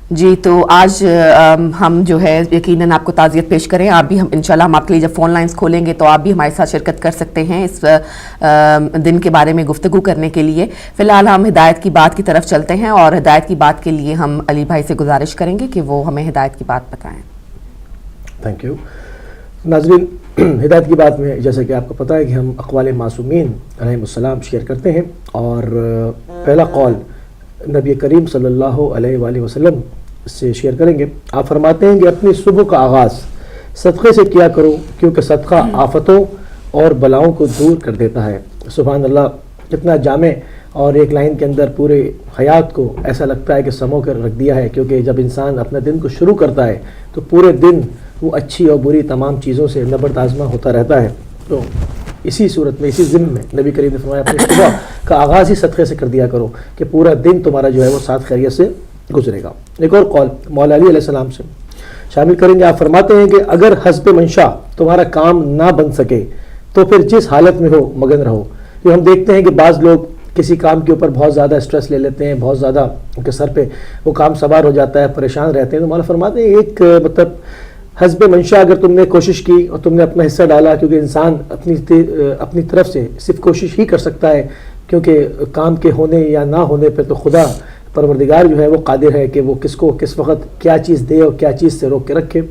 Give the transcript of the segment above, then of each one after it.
جی تو آج ہم جو ہے یقیناً آپ کو تعزیت پیش کریں. آپ بھی انشاءاللہ ہم آپ کے لیے جب فون لائنز کھولیں گے تو آپ بھی ہمارے ساتھ شرکت کر سکتے ہیں اس دن کے بارے میں گفتگو کرنے کے لیے. فی الحال ہم ہدایت کی بات کی طرف چلتے ہیں اور ہدایت کی بات کے لیے ہم علی بھائی سے گزارش کریں گے کہ وہ ہمیں ہدایت کی بات بتائیں. Thank you. ناظرین، ہدایت کی بات میں جیسا کہ آپ کو پتہ ہے کہ ہم اقوال معصومین علیہ السلام شیئر کرتے ہیں، اور پہلا قول نبی کریم صلی اللہ علیہ وآلہ وسلم سے شیئر کریں گے. آپ فرماتے ہیں کہ اپنی صبح کا آغاز صدقے سے کیا کرو، کیونکہ صدقہ آفتوں اور بلاؤں کو دور کر دیتا ہے. سبحان اللہ، کتنا جامع، اور ایک لائن کے اندر پورے حیات کو ایسا لگتا ہے کہ سمو کر رکھ دیا ہے. کیونکہ جب انسان اپنا دن کو شروع کرتا ہے تو پورے دن وہ اچھی اور بری تمام چیزوں سے نبرد آزما ہوتا رہتا ہے. تو اسی صورت میں، اسی ضمن میں نبی کریم نے فرمایا اپنی صبح کا آغاز ہی صدقے سے کر دیا کرو کہ پورا دن تمہارا جو ہے وہ ساتھ خیریت سے گزرے گا. ایک اور قول مولا علی علیہ السلام سے شامل کریں گے. آپ فرماتے ہیں کہ اگر حسب منشا تمہارا کام نہ بن سکے تو پھر جس حالت میں ہو مگن رہو. یہ ہم دیکھتے ہیں کہ بعض لوگ کسی کام کے اوپر بہت زیادہ اسٹریس لے لیتے ہیں، بہت زیادہ ان کے سر پہ وہ کام سوار ہو جاتا ہے، پریشان رہتے ہیں. تو مولا فرماتے ہیں ایک مطلب حسب منشا اگر تم نے کوشش کی اور تم نے اپنا حصہ ڈالا، کیونکہ انسان اپنی طرف سے صرف کوشش ہی کر سکتا ہے، کیونکہ کام کے ہونے یا نہ ہونے پہ تو خدا پروردگار جو ہے وہ قادر ہے کہ وہ کس کو کس وقت کیا چیز دے اور کیا چیز سے روک کے رکھے.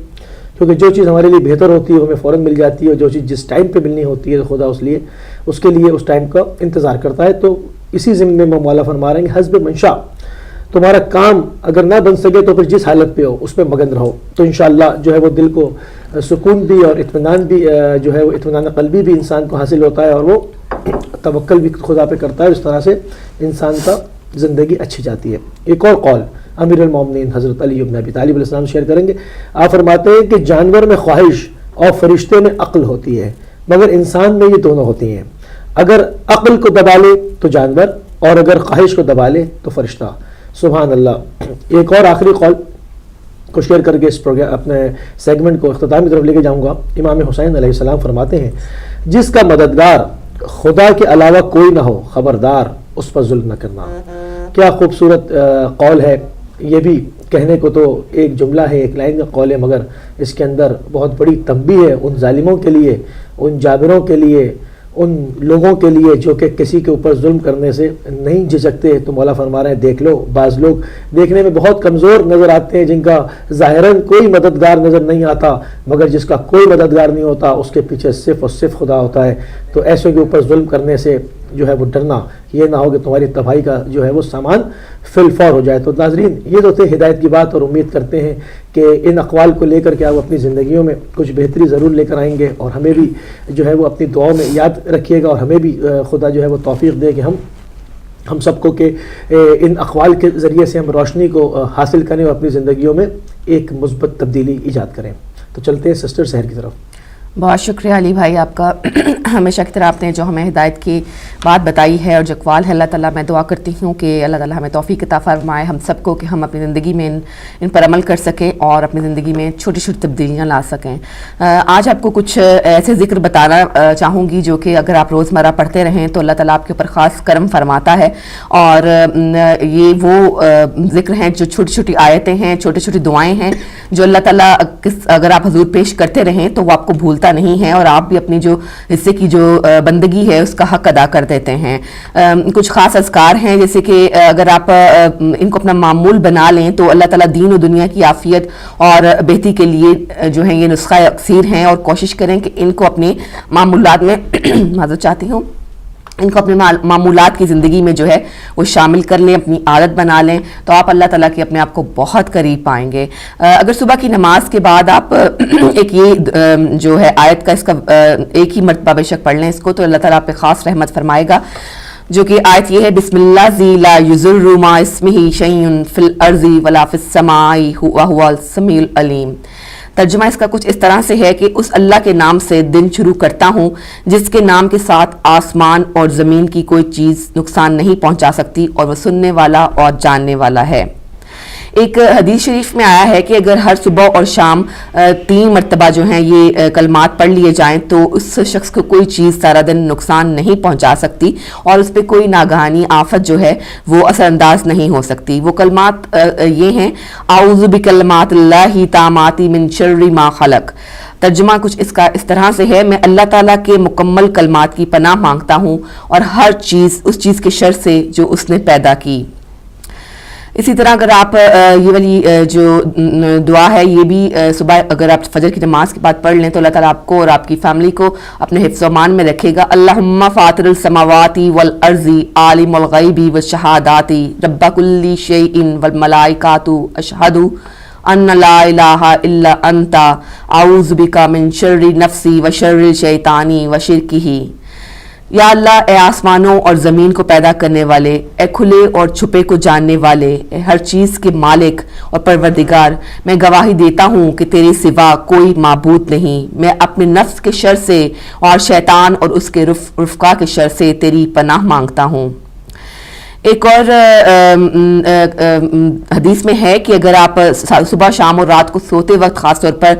کیونکہ جو چیز ہمارے لیے بہتر ہوتی ہے وہ ہمیں فوراً مل جاتی ہے، اور جو چیز جس ٹائم پہ ملنی ہوتی ہے خدا اس کے لیے اس ٹائم کا انتظار کرتا ہے. تو اسی ضمن میں مولا فرما رہے ہیں کہ حسب منشا تمہارا کام اگر نہ بن سکے تو پھر جس حالت پہ ہو اس پہ مگن رہو. تو انشاءاللہ جو ہے وہ دل کو سکون بھی اور اطمینان بھی جو ہے وہ اطمینان قلبی بھی انسان کو حاصل ہوتا ہے، اور وہ توکل بھی خدا پہ کرتا ہے. اس طرح سے انسان کا زندگی اچھی جاتی ہے. ایک اور قول امیر المومنین حضرت علی بن ابی طالب علیہ السلام شیئر کریں گے. آپ فرماتے ہیں کہ جانور میں خواہش اور فرشتے میں عقل ہوتی ہے، مگر انسان میں یہ دونوں ہوتی ہیں. اگر عقل کو دبا لے تو جانور، اور اگر خواہش کو دبا لے تو فرشتہ. سبحان اللہ. ایک اور آخری قول کو شیئر کر کے اس پروگرام اپنے سیگمنٹ کو اختتام کی طرف لے کے جاؤں گا. امام حسین علیہ السلام فرماتے ہیں جس کا مددگار خدا کے علاوہ کوئی نہ ہو، خبردار اس پر ظلم نہ کرنا. کیا خوبصورت قول ہے. یہ بھی کہنے کو تو ایک جملہ ہے، ایک لائن کا قول ہے، مگر اس کے اندر بہت بڑی تنبیہ ہے ان ظالموں کے لیے، ان جابروں کے لیے، ان لوگوں کے لیے جو کہ کسی کے اوپر ظلم کرنے سے نہیں جھجکتے. تو مولا فرما رہے ہیں دیکھ لو، بعض لوگ دیکھنے میں بہت کمزور نظر آتے ہیں، جن کا ظاہراً کوئی مددگار نظر نہیں آتا، مگر جس کا کوئی مددگار نہیں ہوتا اس کے پیچھے صرف اور صرف خدا ہوتا ہے. تو ایسے کے اوپر ظلم کرنے سے جو ہے وہ ڈرنا، یہ نہ ہو کہ تمہاری تباہی کا جو ہے وہ سامان فی الفور ہو جائے. تو ناظرین، یہ تو تھے ہدایت کی بات، اور امید کرتے ہیں کہ ان اقوال کو لے کر کے آپ اپنی زندگیوں میں کچھ بہتری ضرور لے کر آئیں گے، اور ہمیں بھی جو ہے وہ اپنی دعاؤں میں یاد رکھیے گا، اور ہمیں بھی خدا جو ہے وہ توفیق دے کہ ہم سب کو کہ ان اقوال کے ذریعے سے ہم روشنی کو حاصل کریں اور اپنی زندگیوں میں ایک مثبت تبدیلی ایجاد کریں. تو چلتے ہیں سسٹر سحر کی طرف. بہت شکریہ علی بھائی آپ کا. ہمیشہ کی طرح آپ نے جو ہمیں ہدایت کی بات بتائی ہے اور جو اقوال ہے، اللہ تعالیٰ میں دعا کرتی ہوں کہ اللہ تعالیٰ ہمیں توفیق عطا فرمائے ہم سب کو کہ ہم اپنی زندگی میں ان پر عمل کر سکیں اور اپنی زندگی میں چھوٹی چھوٹی تبدیلیاں لا سکیں. آج آپ کو کچھ ایسے ذکر بتانا چاہوں گی جو کہ اگر آپ روزمرہ پڑھتے رہیں تو اللہ تعالیٰ آپ کے اوپر خاص کرم فرماتا ہے. اور یہ وہ ذکر ہیں جو چھوٹی چھوٹی آیتیں ہیں، چھوٹی چھوٹی دعائیں ہیں جو اللہ تعالیٰ اگر آپ حضور پیش کرتے رہیں تو وہ آپ کو بھولتا نہیں ہے، اور آپ بھی اپنی جو حصے کی جو بندگی ہے اس کا حق ادا کر دیتے ہیں. کچھ خاص اذکار ہیں جیسے کہ اگر آپ ان کو اپنا معمول بنا لیں تو اللہ تعالیٰ دین و دنیا کی عافیت اور بہتری کے لیے جو ہیں یہ نسخہ اکثیر ہیں، اور کوشش کریں کہ ان کو اپنے معمولات میں معذرت چاہتی ہوں ان کو اپنے معمولات کی زندگی میں جو ہے وہ شامل کر لیں، اپنی عادت بنا لیں، تو آپ اللہ تعالیٰ کے اپنے آپ کو بہت قریب پائیں گے. اگر صبح کی نماز کے بعد آپ ایک یہ جو ہے آیت کا اس کا ایک ہی مرتبہ بے شک پڑھ لیں اس کو، تو اللہ تعالیٰ آپ پہ خاص رحمت فرمائے گا. جو کہ آیت یہ ہے بسم اللہ ذی لا یضر مع اسمہ شیء فی الارض ولا فی السماء وہو السمیع العلیم. ترجمہ اس کا کچھ اس طرح سے ہے کہ اس اللہ کے نام سے دن شروع کرتا ہوں جس کے نام کے ساتھ آسمان اور زمین کی کوئی چیز نقصان نہیں پہنچا سکتی، اور وہ سننے والا اور جاننے والا ہے. ایک حدیث شریف میں آیا ہے کہ اگر ہر صبح اور شام 3 مرتبہ جو ہیں یہ کلمات پڑھ لیے جائیں تو اس شخص کو کوئی چیز سارا دن نقصان نہیں پہنچا سکتی اور اس پہ کوئی ناگہانی آفت جو ہے وہ اثر انداز نہیں ہو سکتی. وہ کلمات یہ ہیں: اعوذ بکلمات اللہ تامات من شر ما خلق. ترجمہ کچھ اس طرح سے ہے: میں اللہ تعالیٰ کے مکمل کلمات کی پناہ مانگتا ہوں اور ہر چیز اس چیز کے شر سے جو اس نے پیدا کی. اسی طرح اگر آپ یہ والی جو دعا ہے یہ بھی صبح اگر آپ فجر کی نماز کے بعد پڑھ لیں تو اللہ تعالیٰ آپ کو اور آپ کی فیملی کو اپنے حفظ و امان میں رکھے گا. اللہم فاطر السماوات والارض عالم الغیب والشہادات رب کل شیء والملائکۃ اشہد ان لا الہ الا انت اعوذ بک من شر نفسی وشر الشیطان وشرکہ. یا اللہ، اے آسمانوں اور زمین کو پیدا کرنے والے، اے کھلے اور چھپے کو جاننے والے، اے ہر چیز کے مالک اور پروردگار، میں گواہی دیتا ہوں کہ تیرے سوا کوئی معبود نہیں. میں اپنے نفس کے شر سے اور شیطان اور اس کے رفقا کے شر سے تیری پناہ مانگتا ہوں. ایک اور حدیث میں ہے کہ اگر آپ صبح شام اور رات کو سوتے وقت خاص طور پر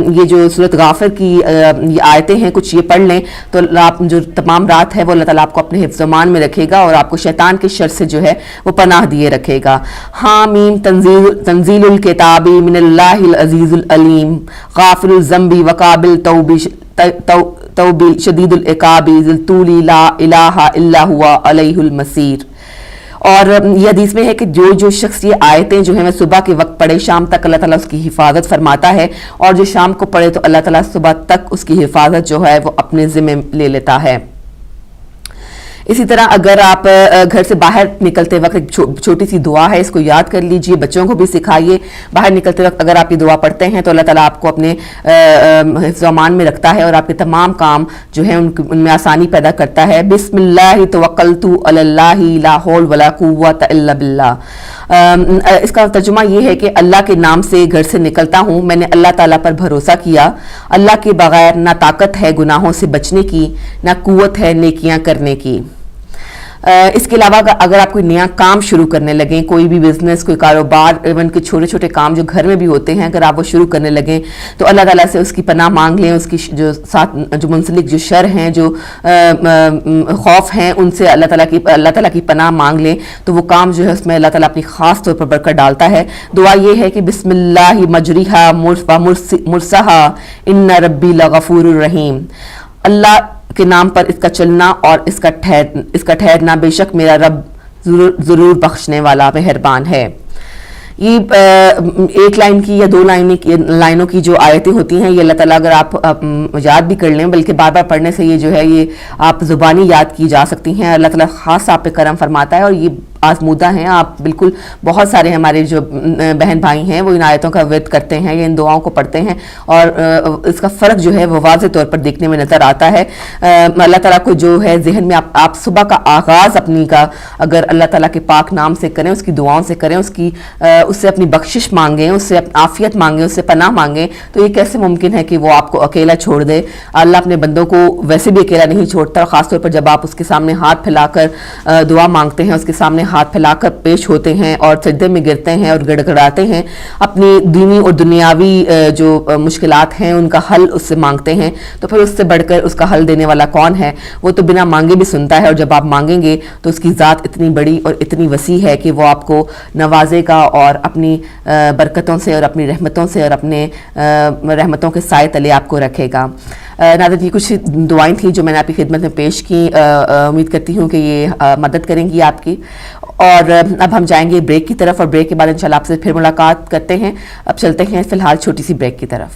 یہ جو سورۃ غافر کی یہ آیتیں ہیں کچھ یہ پڑھ لیں تو آپ جو تمام رات ہے وہ اللہ تعالیٰ آپ کو اپنے حفظ و امان میں رکھے گا اور آپ کو شیطان کے شر سے جو ہے وہ پناہ دیے رکھے گا. حامیم تنزیل الکتاب من اللہ العزیز العلیم غافر الذنب وقابل توب شدید العقاب ذی الطول لا الہ الا ہوا علیہ المصیر. اور یہ حدیث میں ہے کہ جو شخص یہ آیتیں جو ہیں وہ صبح کے وقت پڑھے شام تک اللہ تعالیٰ اس کی حفاظت فرماتا ہے اور جو شام کو پڑھے تو اللہ تعالیٰ صبح تک اس کی حفاظت جو ہے وہ اپنے ذمہ لے لیتا ہے. اسی طرح اگر آپ گھر سے باہر نکلتے وقت ایک چھوٹی سی دعا ہے، اس کو یاد کر لیجئے، بچوں کو بھی سکھائیے. باہر نکلتے وقت اگر آپ یہ دعا پڑھتے ہیں تو اللہ تعالیٰ آپ کو اپنے حفظ و امان میں رکھتا ہے اور آپ کے تمام کام جو ہیں ان میں آسانی پیدا کرتا ہے. بسم اللہ توکلت علی اللہ لا حول ولا قوۃ الا باللہ. اس کا ترجمہ یہ ہے کہ اللہ کے نام سے گھر سے نکلتا ہوں، میں نے اللہ تعالیٰ پر بھروسہ کیا. اللہ کے بغیر نہ طاقت ہے گناہوں سے بچنے کی، نہ قوت ہے نیکیاں کرنے کی. اس کے علاوہ اگر آپ کوئی نیا کام شروع کرنے لگیں، کوئی بھی بزنس، کوئی کاروبار، ایون کہ چھوٹے چھوٹے کام جو گھر میں بھی ہوتے ہیں، اگر آپ وہ شروع کرنے لگیں تو اللہ تعالیٰ سے اس کی پناہ مانگ لیں. اس کی جو ساتھ جو منسلک جو شر ہیں، جو خوف ہیں، ان سے اللہ تعالیٰ کی پناہ مانگ لیں تو وہ کام جو ہے اس میں اللہ تعالیٰ اپنی خاص طور پر برکت ڈالتا ہے. دعا یہ ہے کہ بسم اللہ مجریہا مرسہا ان ربی لغفور الرحیم. اللہ کے نام پر اس کا چلنا اور اس کا ٹھہرنا، بے شک میرا رب ضرور بخشنے والا مہربان ہے. یہ ایک لائن کی یا 2 لائنوں کی جو آیتیں ہوتی ہیں یہ اللہ تعالیٰ اگر آپ یاد بھی کر لیں، بلکہ بار بار پڑھنے سے یہ جو ہے یہ آپ زبانی یاد کی جا سکتی ہیں. اللہ تعالیٰ خاص آپ پہ کرم فرماتا ہے اور یہ آزمودہ ہیں. آپ بالکل بہت سارے ہمارے جو بہن بھائی ہیں وہ ان آیتوں کا ورد کرتے ہیں یا ان دعاؤں کو پڑھتے ہیں اور اس کا فرق جو ہے وہ واضح طور پر دیکھنے میں نظر آتا ہے. اللہ تعالیٰ کو جو ہے ذہن میں آپ صبح کا آغاز اپنی کا اگر اللہ تعالیٰ کے پاک نام سے کریں، اس کی دعاؤں سے کریں، اس سے اپنی بخشش مانگیں، اس سے عافیت مانگیں، اس سے پناہ مانگیں، تو یہ کیسے ممکن ہے کہ وہ آپ کو اکیلا چھوڑ دے. اللہ اپنے بندوں کو ویسے بھی اکیلا نہیں چھوڑتا، خاص طور پر جب آپ اس کے سامنے ہاتھ پھیلا کر دعا مانگتے ہیں، اس کے سامنے ہاتھ پھیلا کر پیش ہوتے ہیں اور سجدے میں گرتے ہیں اور گڑ گڑاتے ہیں، اپنی دینی اور دنیاوی جو مشکلات ہیں ان کا حل اس سے مانگتے ہیں، تو پھر اس سے بڑھ کر اس کا حل دینے والا کون ہے؟ وہ تو بنا مانگے بھی سنتا ہے، اور جب آپ مانگیں گے تو اس کی ذات اتنی بڑی اور اتنی وسیع ہے کہ وہ آپ کو نوازے گا اور اپنی برکتوں سے اور اپنی رحمتوں سے اور اپنے رحمتوں کے سائے تلے آپ کو رکھے گا. ناظرین، یہ کچھ دعائیں تھیں جو میں نے آپ کی خدمت میں پیش کی. امید کرتی ہوں کہ یہ مدد کریں گی آپ کی. اور اب ہم جائیں گے بریک کی طرف اور بریک کے بعد انشاءاللہ آپ سے پھر ملاقات کرتے ہیں. اب چلتے ہیں فی الحال چھوٹی سی بریک کی طرف.